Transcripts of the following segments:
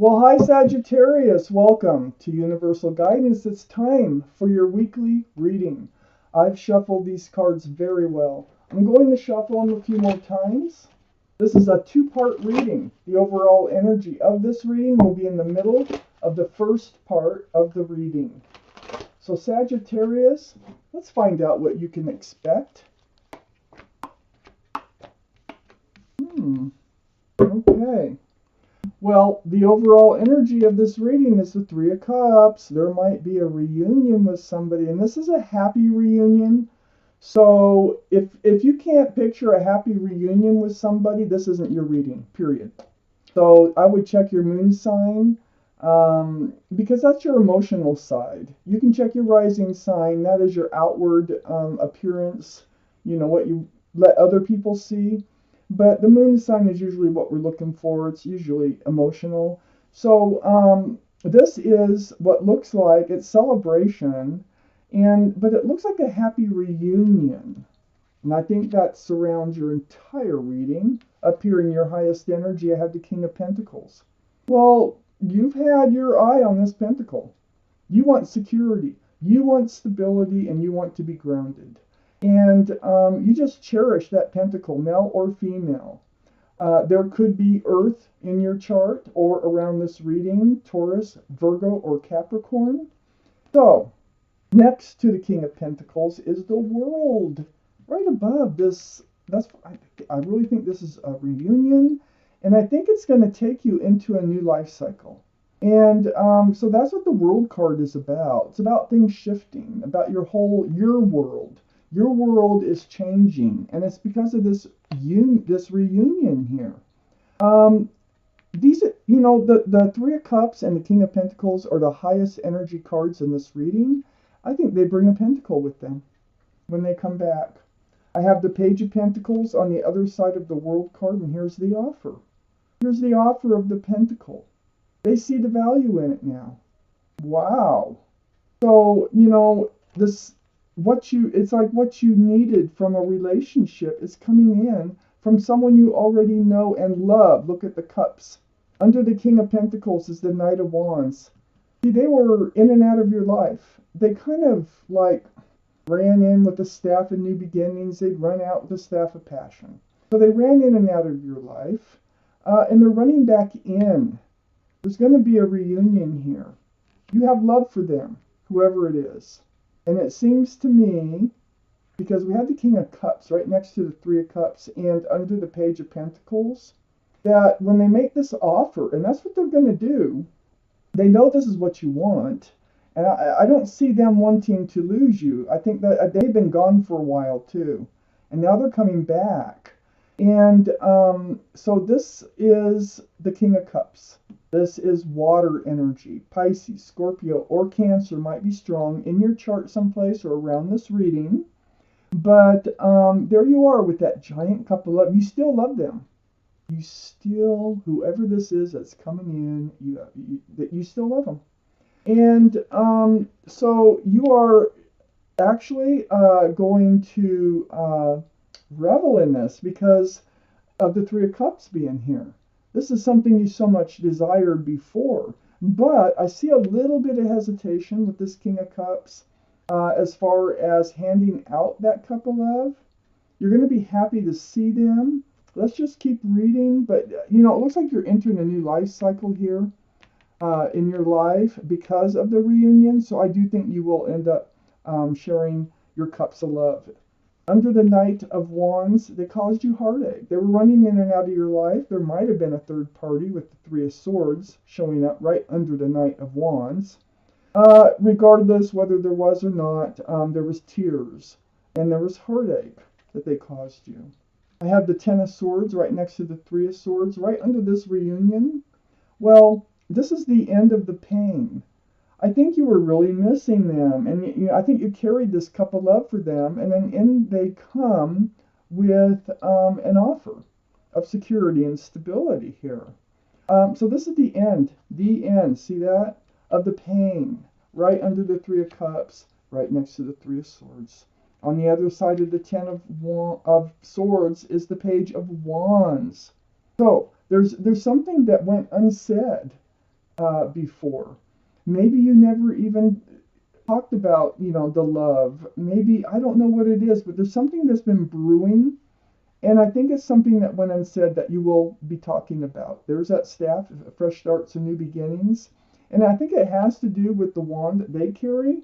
Well, hi Sagittarius, welcome to Universal Guidance. It's time for your weekly reading. I've shuffled these cards very well. I'm going to shuffle them a few more times. This is a two-part reading. The overall energy of this reading will be in the middle of the first part of the reading. So Sagittarius, let's find out what you can expect. Okay. Well, the overall energy of this reading is the Three of Cups. There might be a reunion with somebody, and this is a happy reunion. So if you can't picture a happy reunion with somebody, this isn't your reading, period. So I would check your moon sign, because that's your emotional side. You can check your rising sign. That is your outward appearance, what you let other people see. But the moon sign is usually what we're looking for. It's usually emotional. So this is what looks like it's celebration, but it looks like a happy reunion. And I think that surrounds your entire reading. Up here in your highest energy, I have the King of Pentacles. Well, you've had your eye on this pentacle. You want security, you want stability, and you want to be grounded. And you just cherish that pentacle, male or female. There could be Earth in your chart or around this reading, Taurus, Virgo, or Capricorn. So, next to the King of Pentacles is the World. Right above this, I really think this is a reunion, and I think it's going to take you into a new life cycle. And so that's what the World card is about. It's about things shifting, about your world. Your world is changing, and it's because of this reunion here. The Three of Cups and the King of Pentacles are the highest energy cards in this reading. I think they bring a pentacle with them when they come back. I have the Page of Pentacles on the other side of the World card, and here's the offer. Here's the offer of the pentacle. They see the value in it now. Wow. So, it's like what you needed from a relationship is coming in from someone you already know and love. Look at the cups. Under the King of Pentacles is the Knight of Wands. See, they were in and out of your life. They kind of like ran in with the staff of new beginnings. They'd run out with the staff of passion. So they ran in and out of your life, and they're running back in. There's going to be a reunion here. You have love for them, whoever it is. And it seems to me, because we have the King of Cups right next to the Three of Cups and under the Page of Pentacles, that when they make this offer, and that's what they're going to do, they know this is what you want. And I don't see them wanting to lose you. I think that they've been gone for a while too. And now they're coming back. And so this is the King of Cups. This is water energy. Pisces, Scorpio, or Cancer might be strong in your chart someplace or around this reading. But there you are with that giant cup of love. You still love them. You still, whoever this is that's coming in, you still love them. And so you are actually going to revel in this because of the Three of Cups being here. This is something you so much desired before. But I see a little bit of hesitation with this King of Cups as far as handing out that cup of love. You're going to be happy to see them. Let's just keep reading. But, it looks like you're entering a new life cycle here in your life because of the reunion. So I do think you will end up sharing your cups of love. Under the Knight of Wands, they caused you heartache. They were running in and out of your life. There might have been a third party with the Three of Swords showing up right under the Knight of Wands. Regardless whether there was or not, there was tears and there was heartache that they caused you. I have the Ten of Swords right next to the Three of Swords right under this reunion. Well, this is the end of the pain. I think you were really missing them, and I think you carried this cup of love for them, and then in they come with an offer of security and stability here. So this is the end, see that, of the pain, right under the Three of Cups, right next to the Three of Swords. On the other side of the Ten of Swords is the Page of Wands. So there's something that went unsaid. before. Maybe you never even talked about, the love. Maybe, I don't know what it is, but there's something that's been brewing. And I think it's something that went unsaid that you will be talking about. There's that staff, fresh starts and new beginnings. And I think it has to do with the wand that they carry.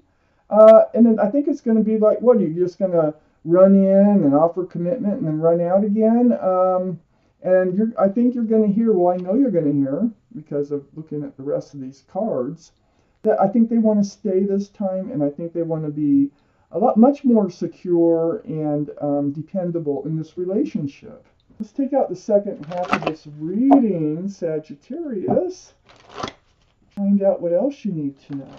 And then I think it's going to be like, what, are you just going to run in and offer commitment and then run out again? And I think you're going to hear, well, I know you're going to hear, because of looking at the rest of these cards, that I think they want to stay this time, and I think they want to be much more secure and dependable in this relationship. Let's take out the second half of this reading, Sagittarius. Find out what else you need to know.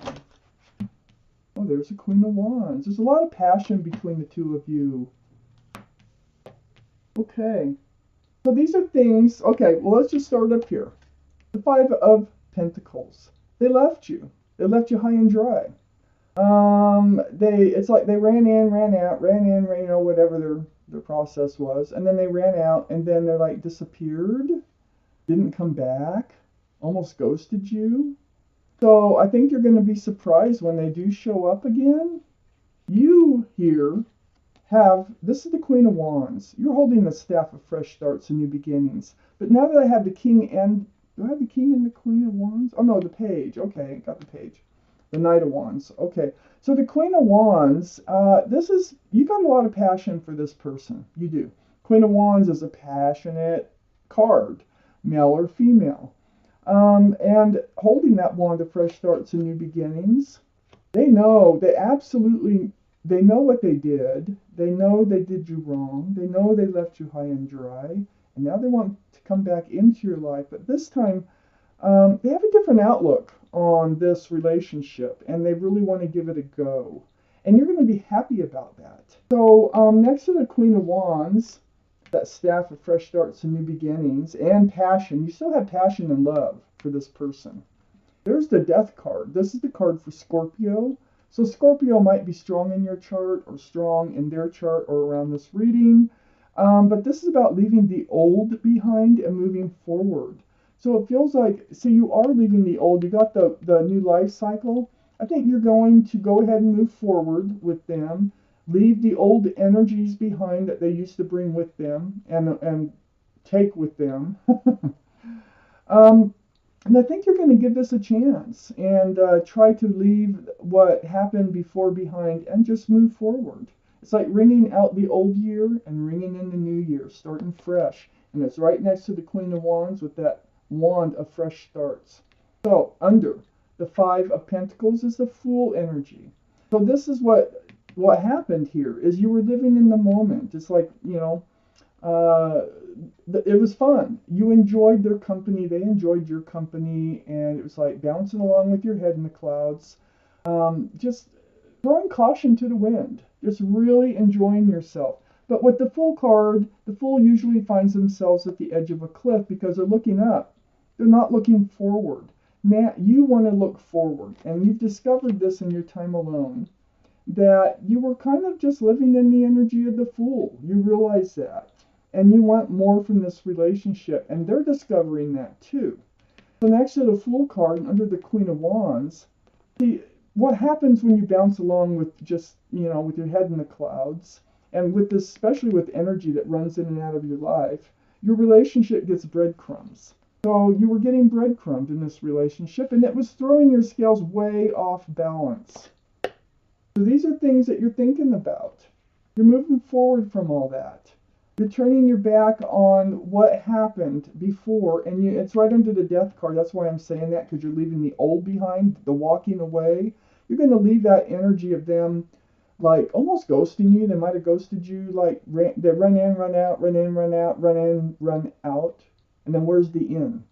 Oh, there's a Queen of Wands. There's a lot of passion between the two of you. Okay. So these are things. Okay, well, let's just start up here. The Five of Pentacles. They left you. They left you high and dry. It's like they ran in, ran out, whatever their process was, and then they ran out, and then they're like disappeared, didn't come back, almost ghosted you. So I think you're going to be surprised when they do show up again. You here this is the Queen of Wands. You're holding the staff of fresh starts and new beginnings. But now that I have the King and, do I have the King and the Queen of Wands? Oh no, the Page. Okay, got the Page. The Knight of Wands. Okay, so the Queen of Wands, you got a lot of passion for this person. You do. Queen of Wands is a passionate card, male or female. And holding that wand of fresh starts and new beginnings, they know what they did. They know they did you wrong. They know they left you high and dry. And now they want to come back into your life. But this time, they have a different outlook on this relationship, and they really want to give it a go. And you're going to be happy about that. So next to the Queen of Wands, that staff of fresh starts and new beginnings, and passion. You still have passion and love for this person. There's the Death card. This is the card for Scorpio. So Scorpio might be strong in your chart or strong in their chart or around this reading. But this is about leaving the old behind and moving forward. So it feels like, so you are leaving the old. You got the new life cycle. I think you're going to go ahead and move forward with them. Leave the old energies behind that they used to bring with them and take with them. And I think you're going to give this a chance and try to leave what happened before behind and just move forward. It's like ringing out the old year and ringing in the new year, starting fresh. And it's right next to the Queen of Wands with that wand of fresh starts. So under the Five of Pentacles is the Fool energy. So this is what happened here is you were living in the moment. It's like, it was fun. You enjoyed their company. They enjoyed your company. And it was like bouncing along with your head in the clouds. Just throwing caution to the wind. Just really enjoying yourself. But with the Fool card, the Fool usually finds themselves at the edge of a cliff because they're looking up. They're not looking forward. Now, you want to look forward. And you've discovered this in your time alone, that you were kind of just living in the energy of the Fool. You realize that. And you want more from this relationship. And they're discovering that too. So next to the Fool card, under the Queen of Wands, see, what happens when you bounce along with just, with your head in the clouds, and with this, especially with energy that runs in and out of your life, your relationship gets breadcrumbs. So you were getting breadcrumbed in this relationship, and it was throwing your scales way off balance. So these are things that you're thinking about. You're moving forward from all that. You're turning your back on what happened before, and it's right under the Death card. That's why I'm saying that, because you're leaving the old behind, the walking away. You're going to leave that energy of them like almost ghosting you. They might have ghosted you, like they run in, run out, run in, run out, run in, run out. And then where's the in,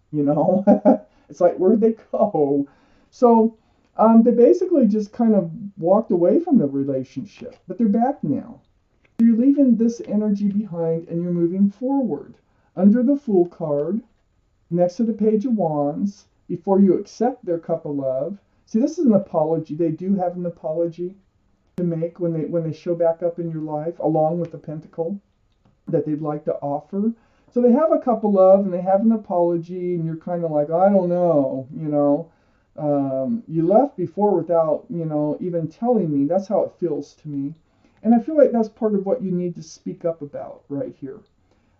It's like, where'd they go? So they basically just kind of walked away from the relationship, but they're back now. So you're leaving this energy behind and you're moving forward. Under the Fool card, next to the Page of Wands, before you accept their cup of love. See, this is an apology. They do have an apology to make when they show back up in your life, along with the Pentacle that they'd like to offer. So they have a cup of love and they have an apology, and you're kind of like, I don't know, You left before without, even telling me. That's how it feels to me. And I feel like that's part of what you need to speak up about right here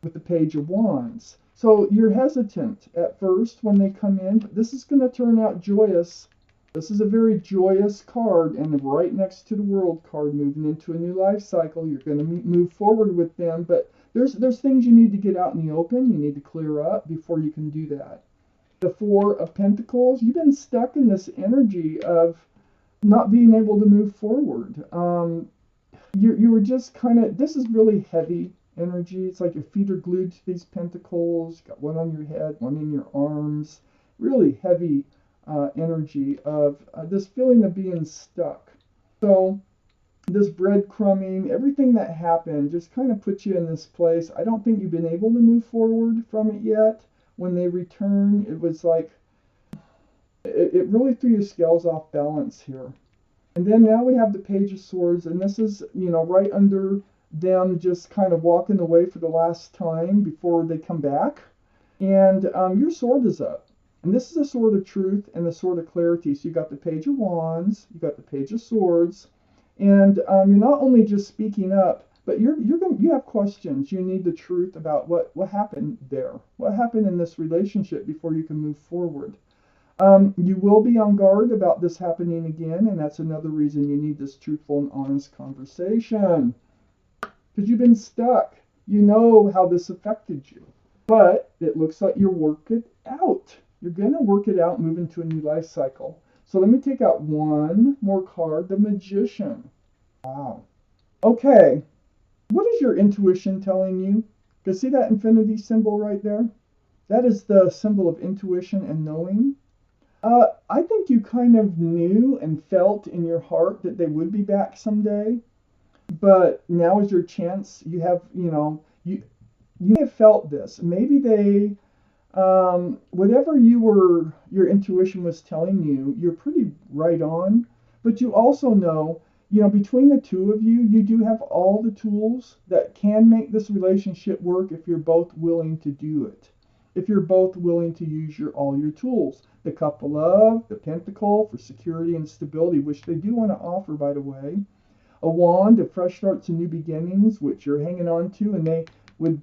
with the Page of Wands. So you're hesitant at first when they come in. But this is going to turn out joyous. This is a very joyous card, and right next to the World card, moving into a new life cycle. You're going to move forward with them, but there's things you need to get out in the open. You need to clear up before you can do that. The Four of Pentacles, you've been stuck in this energy of not being able to move forward. You were just kind of, this is really heavy energy. It's like your feet are glued to these pentacles. You got one on your head, one in your arms. Really heavy energy of this feeling of being stuck. So this breadcrumbing, everything that happened just kind of put you in this place. I don't think you've been able to move forward from it yet. When they return, it was like, it really threw your scales off balance here. And then now we have the Page of Swords, and this is, right under them just kind of walking away for the last time before they come back. And your sword is up. And this is a sword of truth and a sword of clarity. So you got the Page of Wands, you got the Page of Swords, and you're not only just speaking up, but you have questions. You need the truth about what happened there. What happened in this relationship before you can move forward. You will be on guard about this happening again, and that's another reason you need this truthful and honest conversation. Because you've been stuck. You know how this affected you. But it looks like you'll work it out. You're going to work it out, move into a new life cycle. So let me take out one more card, the Magician. Wow. Okay. What is your intuition telling you? Because see that infinity symbol right there? That is the symbol of intuition and knowing. I think you kind of knew and felt in your heart that they would be back someday. But now is your chance. You have, you have felt this. Maybe they, whatever your intuition was telling you, you're pretty right on. But you also know, between the two of you, you do have all the tools that can make this relationship work if you're both willing to do it. If you're both willing to use all your tools. The Cup of Love, the Pentacle for security and stability, which they do want to offer, by the way. A Wand of fresh starts and new beginnings, which you're hanging on to, and they would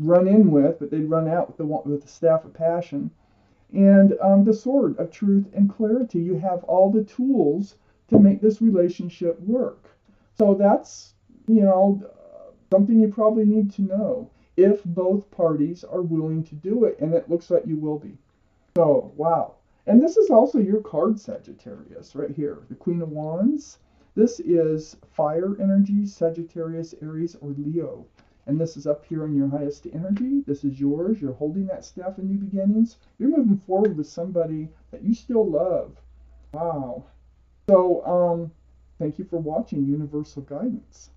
run in with, but they'd run out with the Staff of Passion. And the Sword of Truth and Clarity. You have all the tools to make this relationship work. So that's, something you probably need to know if both parties are willing to do it, and it looks like you will be. So, wow. And this is also your card, Sagittarius, right here. The Queen of Wands. This is fire energy, Sagittarius, Aries, or Leo. And this is up here in your highest energy. This is yours. You're holding that staff of new beginnings. You're moving forward with somebody that you still love. Wow. So, thank you for watching Universal Guidance.